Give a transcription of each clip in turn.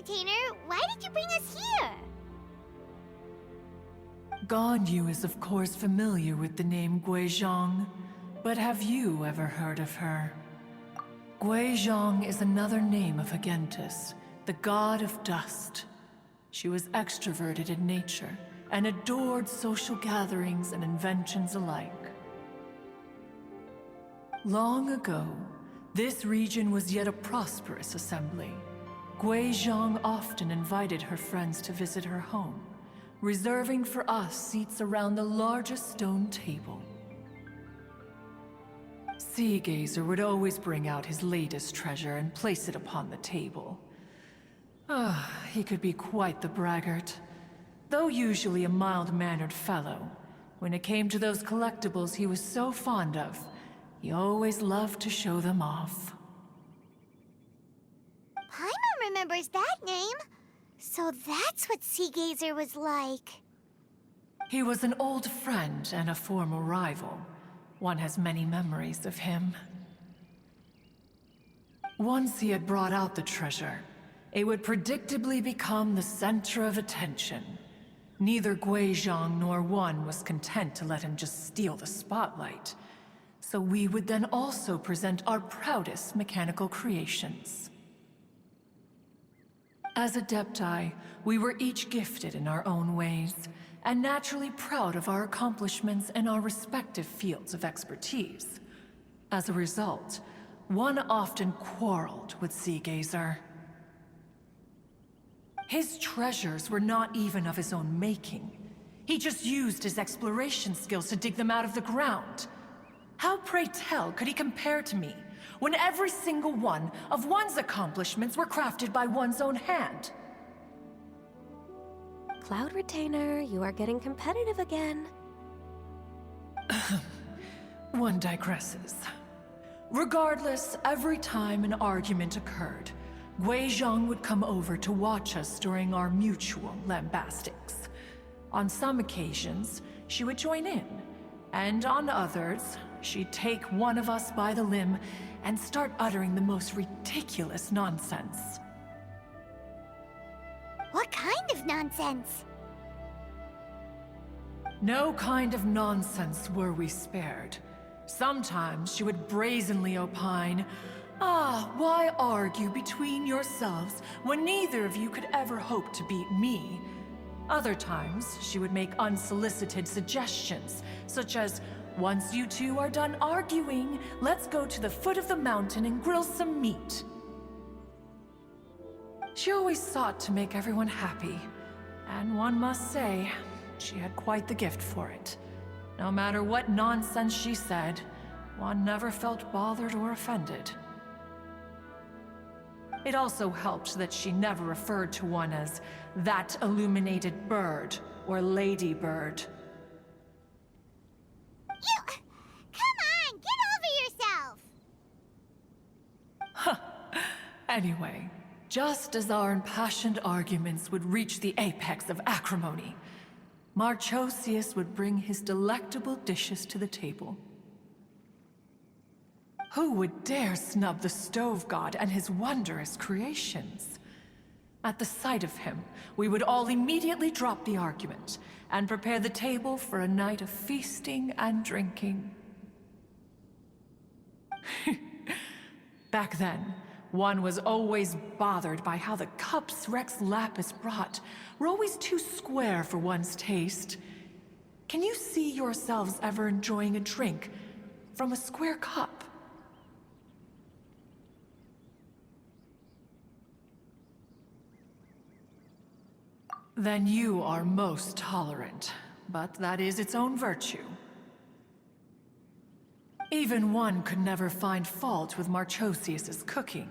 Retainer, why did you bring us here? Ganyu is of course familiar with the name Guizhong, but have you ever heard of her? Guizhong is another name of Agentis, the god of dust. She was extroverted in nature and adored social gatherings and inventions alike. Long ago, this region was yet a prosperous assembly. Guizhong often invited her friends to visit her home, reserving for us seats around the largest stone table. Sea Gazer would always bring out his latest treasure and place it upon the table. He could be quite the braggart. Though usually a mild-mannered fellow, when it came to those collectibles he was so fond of, he always loved to show them off. Paimon remembers that name. So that's what Sea Gazer was like. He was an old friend and a former rival. One has many memories of him. Once he had brought out the treasure, it would predictably become the center of attention. Neither Guizhong nor one was content to let him just steal the spotlight. So we would then also present our proudest mechanical creations. As Adepti, we were each gifted in our own ways, and naturally proud of our accomplishments in our respective fields of expertise. As a result, one often quarreled with Sea Gazer. His treasures were not even of his own making. He just used his exploration skills to dig them out of the ground. How, pray tell, could he compare to me, when every single one of one's accomplishments were crafted by one's own hand? Cloud Retainer, you are getting competitive again. One digresses. Regardless, every time an argument occurred, Guizhong would come over to watch us during our mutual lambastics. On some occasions, she would join in, and on others, she'd take one of us by the limb and start uttering the most ridiculous nonsense. What kind of nonsense? No kind of nonsense were we spared. Sometimes she would brazenly opine, why argue between yourselves when neither of you could ever hope to beat me? Other times, she would make unsolicited suggestions, such as, once you two are done arguing, let's go to the foot of the mountain and grill some meat. She always sought to make everyone happy, and one must say, she had quite the gift for it. No matter what nonsense she said, one never felt bothered or offended. It also helped that she never referred to one as that illuminated bird or ladybird. Come on, get over yourself! Anyway, just as our impassioned arguments would reach the apex of acrimony, Marchosius would bring his delectable dishes to the table. Who would dare snub the stove god and his wondrous creations? At the sight of him, we would all immediately drop the argument and prepare the table for a night of feasting and drinking. Back then, one was always bothered by how the cups Rex Lapis brought were always too square for one's taste. Can you see yourselves ever enjoying a drink from a square cup? Then you are most tolerant, but that is its own virtue. Even one could never find fault with Marchosius's cooking.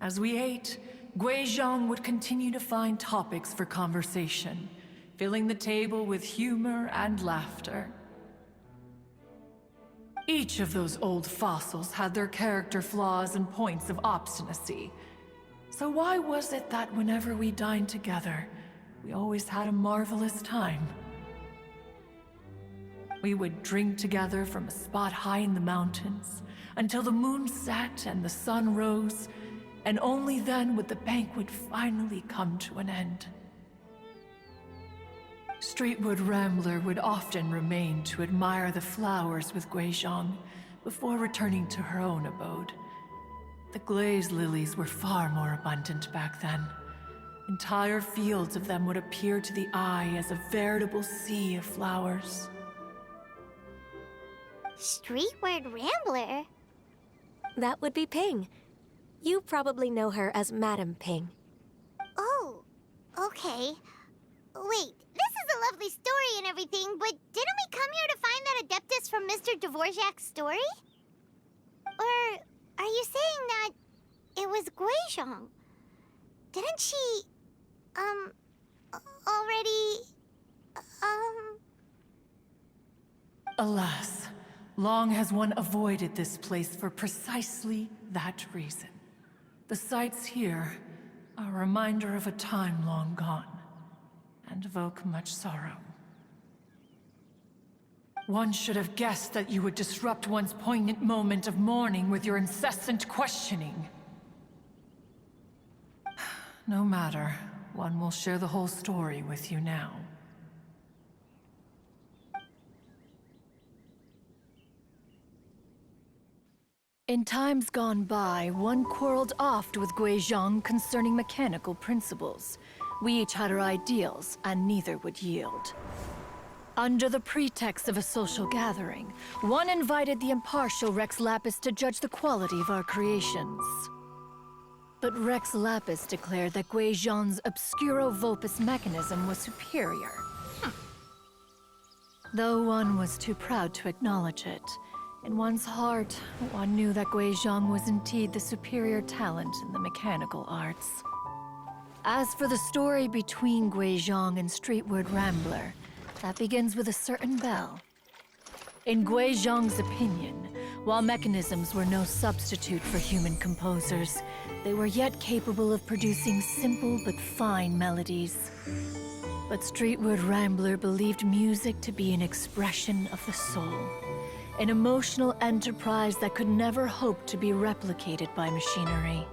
As we ate, Guizhong would continue to find topics for conversation, filling the table with humor and laughter. Each of those old fossils had their character flaws and points of obstinacy. So why was it that whenever we dined together, we always had a marvelous time? We would drink together from a spot high in the mountains until the moon set and the sun rose, and only then would the banquet finally come to an end. Streetwood Rambler would often remain to admire the flowers with Guizhong before returning to her own abode. The glaze lilies were far more abundant back then. Entire fields of them would appear to the eye as a veritable sea of flowers. Streetward Rambler? That would be Ping. You probably know her as Madam Ping. Oh, okay. Wait, this is a lovely story and everything, but didn't we come here to find that Adeptus from Mr. Dvorak's story? Or are you saying that it was Guizhong? Didn't she, already, Alas, long has one avoided this place for precisely that reason. The sights here are a reminder of a time long gone, and evoke much sorrow. One should have guessed that you would disrupt one's poignant moment of mourning with your incessant questioning. No matter, one will share the whole story with you now. In times gone by, one quarreled oft with Guizhong concerning mechanical principles. We each had our ideals, and neither would yield. Under the pretext of a social gathering, one invited the impartial Rex Lapis to judge the quality of our creations. But Rex Lapis declared that Guizhong's Obscuro Vulpus mechanism was superior. Though one was too proud to acknowledge it, in one's heart, one knew that Guizhong was indeed the superior talent in the mechanical arts. As for the story between Guizhong and Streetward Rambler, that begins with a certain bell. In Guizhong's opinion, while mechanisms were no substitute for human composers, they were yet capable of producing simple but fine melodies. But Streetward Rambler believed music to be an expression of the soul, an emotional enterprise that could never hope to be replicated by machinery.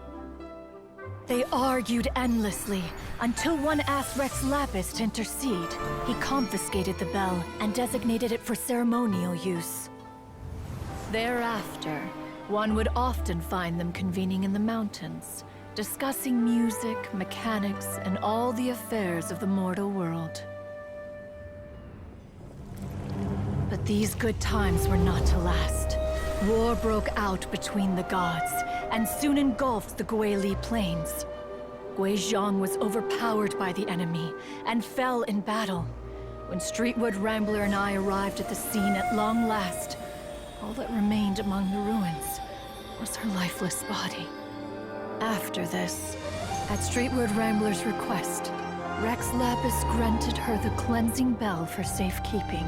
They argued endlessly, until one asked Rex Lapis to intercede. He confiscated the bell and designated it for ceremonial use. Thereafter, one would often find them convening in the mountains, discussing music, mechanics, and all the affairs of the mortal world. But these good times were not to last. War broke out between the gods, and soon engulfed the Guili Plains. Guizhong was overpowered by the enemy, and fell in battle. When Streetwood Rambler and I arrived at the scene at long last, all that remained among the ruins was her lifeless body. After this, at Streetwood Rambler's request, Rex Lapis granted her the cleansing bell for safekeeping.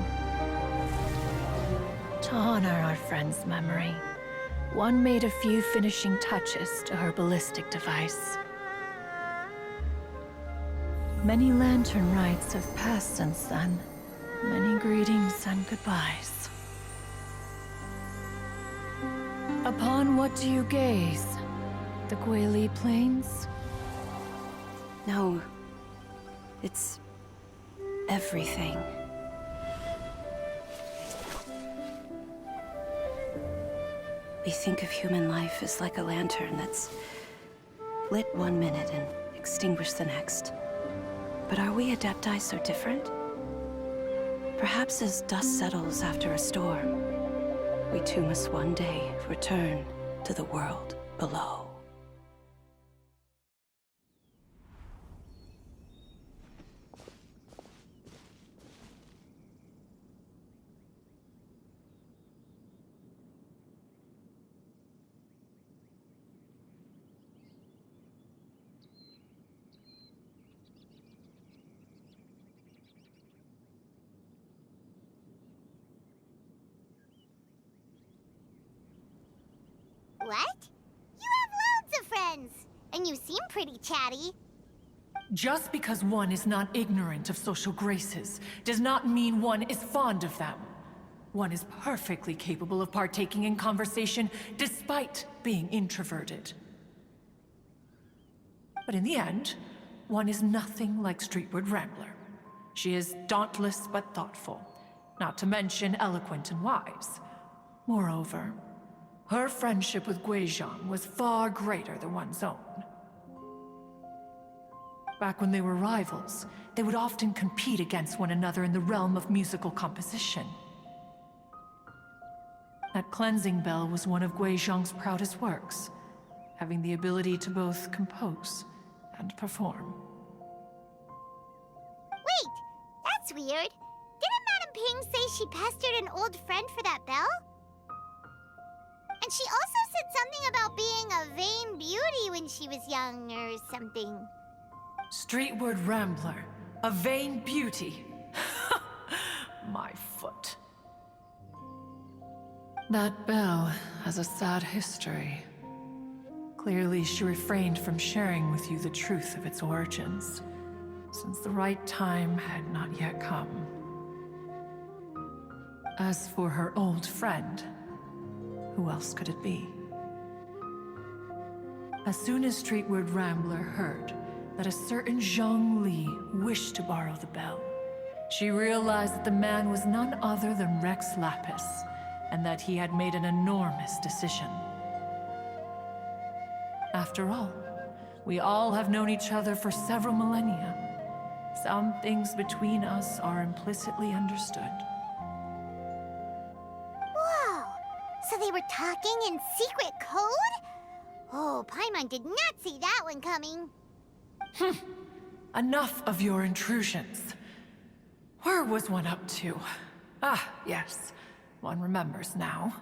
To honor our friend's memory, one made a few finishing touches to her ballistic device. Many lantern rites have passed since then. Many greetings and goodbyes. Upon what do you gaze? The Guili Plains? No. It's everything. We think of human life as like a lantern that's lit one minute and extinguished the next. But are we Adepti so different? Perhaps as dust settles after a storm, we too must one day return to the world below. What? You have loads of friends, and you seem pretty chatty. Just because one is not ignorant of social graces does not mean one is fond of them. One is perfectly capable of partaking in conversation despite being introverted. But in the end, one is nothing like Streetward Rambler. She is dauntless but thoughtful, not to mention eloquent and wise. Moreover, her friendship with Guizhong was far greater than one's own. Back when they were rivals, they would often compete against one another in the realm of musical composition. That cleansing bell was one of Guizhong's proudest works, having the ability to both compose and perform. Wait, that's weird. Didn't Madame Ping say she pestered an old friend for that bell? And she also said something about being a vain beauty when she was young or something. Streetward Rambler, a vain beauty. My foot. That bell has a sad history. Clearly, she refrained from sharing with you the truth of its origins, since the right time had not yet come. As for her old friend, who else could it be? As soon as Streetward Rambler heard that a certain Zhang Li wished to borrow the bell, she realized that the man was none other than Rex Lapis, and that he had made an enormous decision. After all, we all have known each other for several millennia. Some things between us are implicitly understood. Whoa! So they were talking in secret code? Oh, Paimon did not see that one coming. Enough of your intrusions. Where was one up to? Ah, yes. One remembers now.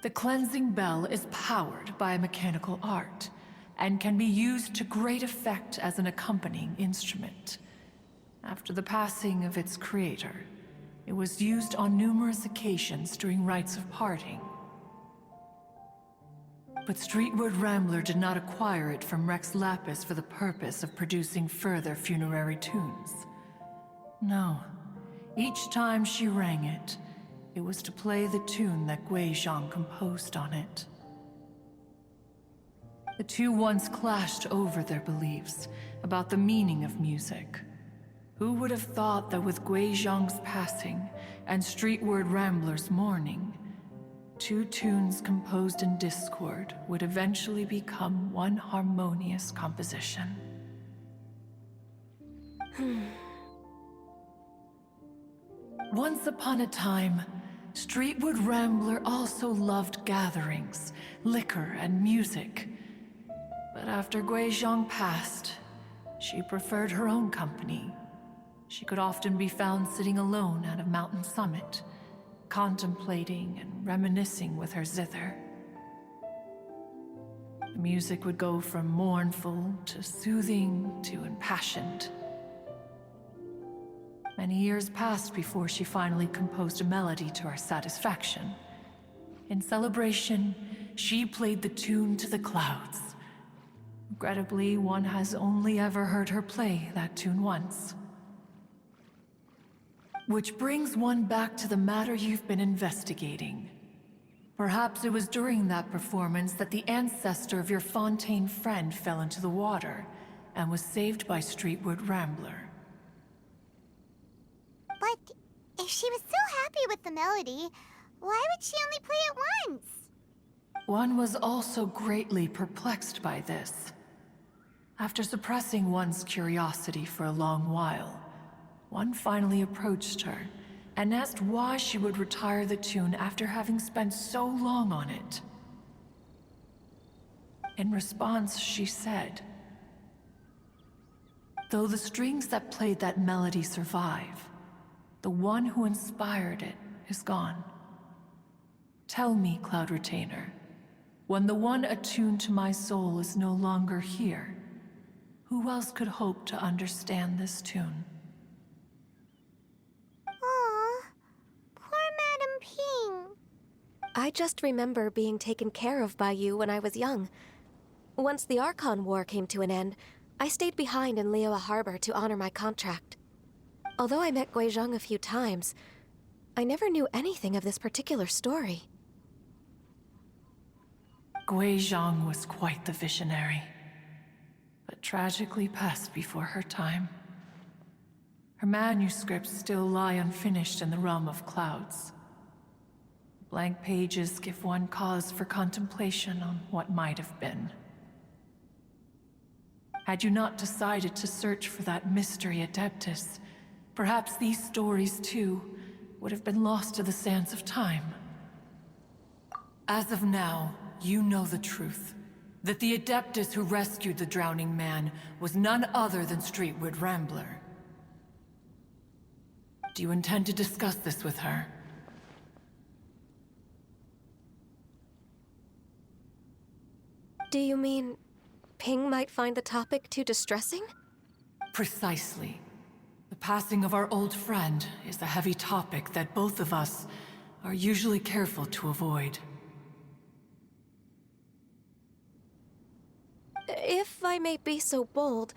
The cleansing bell is powered by a mechanical art, and can be used to great effect as an accompanying instrument. After the passing of its creator, it was used on numerous occasions during rites of parting. But Streetward Rambler did not acquire it from Rex Lapis for the purpose of producing further funerary tunes. No. Each time she rang it, it was to play the tune that Guizhong composed on it. The two once clashed over their beliefs about the meaning of music. Who would have thought that with Guizhong's passing and Streetward Rambler's mourning, two tunes composed in discord would eventually become one harmonious composition? Once upon a time, Streetward Rambler also loved gatherings, liquor, and music. But after Guizhong passed, she preferred her own company. She could often be found sitting alone at a mountain summit, contemplating and reminiscing with her zither. The music would go from mournful to soothing to impassioned. Many years passed before she finally composed a melody to her satisfaction. In celebration, she played the tune to the clouds. Regrettably, one has only ever heard her play that tune once. Which brings one back to the matter you've been investigating. Perhaps it was during that performance that the ancestor of your Fontaine friend fell into the water and was saved by Streetward Rambler. But if she was so happy with the melody, why would she only play it once? One was also greatly perplexed by this. After suppressing one's curiosity for a long while, one finally approached her and asked why she would retire the tune after having spent so long on it. In response, she said, "Though the strings that played that melody survive, the one who inspired it is gone. Tell me, Cloud Retainer, when the one attuned to my soul is no longer here, who else could hope to understand this tune?" Aw, poor Madame Ping. I just remember being taken care of by you when I was young. Once the Archon War came to an end, I stayed behind in Liyue Harbor to honor my contract. Although I met Guizhong a few times, I never knew anything of this particular story. Gui Zhang was quite the visionary, but tragically passed before her time. Her manuscripts still lie unfinished in the realm of clouds. Blank pages give one cause for contemplation on what might have been. Had you not decided to search for that mystery Adeptus, perhaps these stories, too, would have been lost to the sands of time. As of now, you know the truth. That the Adeptus who rescued the drowning man was none other than Streetwood Rambler. Do you intend to discuss this with her? Do you mean Ping might find the topic too distressing? Precisely. The passing of our old friend is a heavy topic that both of us are usually careful to avoid. If I may be so bold,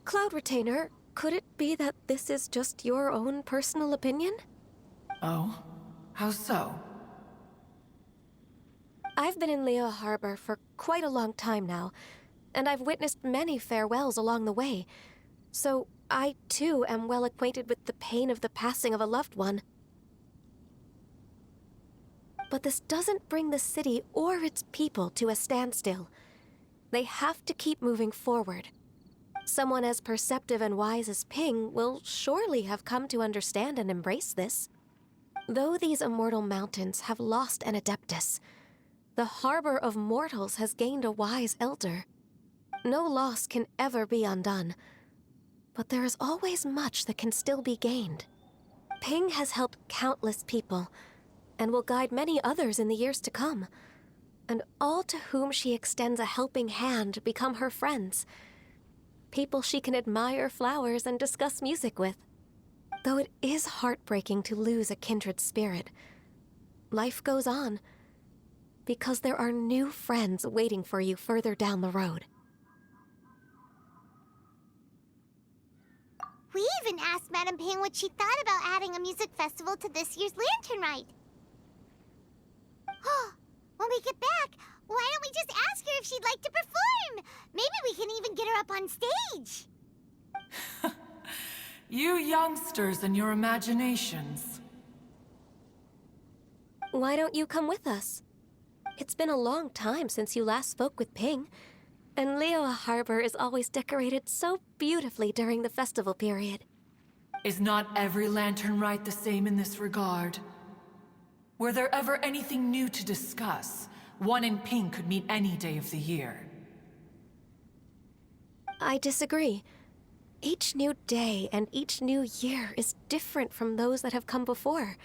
Cloud Retainer, could it be that this is just your own personal opinion? Oh? How so? I've been in Liyue Harbor for quite a long time now, and I've witnessed many farewells along the way, so I too am well acquainted with the pain of the passing of a loved one. But this doesn't bring the city or its people to a standstill. They have to keep moving forward. Someone as perceptive and wise as Ping will surely have come to understand and embrace this. Though these immortal mountains have lost an Adeptus, the harbor of mortals has gained a wise elder. No loss can ever be undone, but there is always much that can still be gained. Ping has helped countless people, and will guide many others in the years to come. And all to whom she extends a helping hand become her friends. People she can admire flowers and discuss music with. Though it is heartbreaking to lose a kindred spirit, life goes on, because there are new friends waiting for you further down the road. We even asked Madame Ping what she thought about adding a music festival to this year's Lantern Rite. When we get back, why don't we just ask her if she'd like to perform? Maybe we can even get her up on stage. You youngsters and your imaginations. Why don't you come with us? It's been a long time since you last spoke with Ping, and Liyue Harbor is always decorated so beautifully during the festival period. Is not every Lantern Rite the same in this regard? Were there ever anything new to discuss? One in Ping could meet any day of the year. I disagree. Each new day and each new year is different from those that have come before.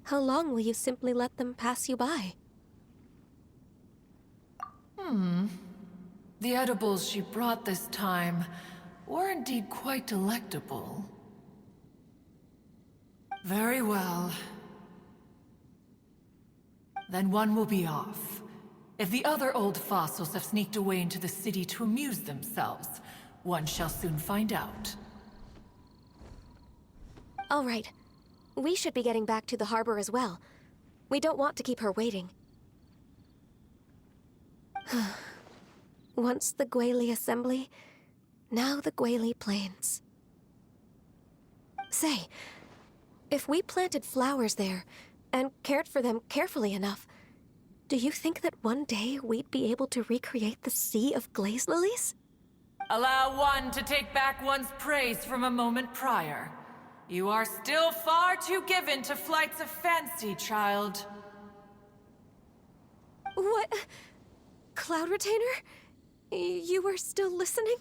How long will you simply let them pass you by? The edibles she brought this time were indeed quite delectable. Very well. Then one will be off. If the other old fossils have sneaked away into the city to amuse themselves, one shall soon find out. All right. We should be getting back to the harbor as well. We don't want to keep her waiting. Once the Guili Assembly, now the Guili Plains. Say, if we planted flowers there, and cared for them carefully enough, do you think that one day we'd be able to recreate the sea of glaze lilies? Allow one to take back one's praise from a moment prior. You are still far too given to flights of fancy, child. What? Cloud Retainer? You were still listening?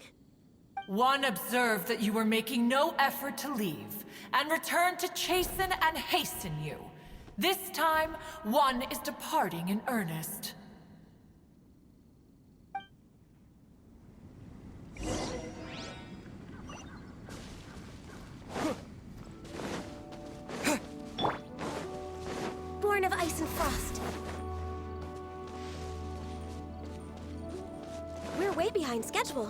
One observed that you were making no effort to leave, and returned to chasten and hasten you. This time, one is departing in earnest. Born of ice and frost. We're way behind schedule.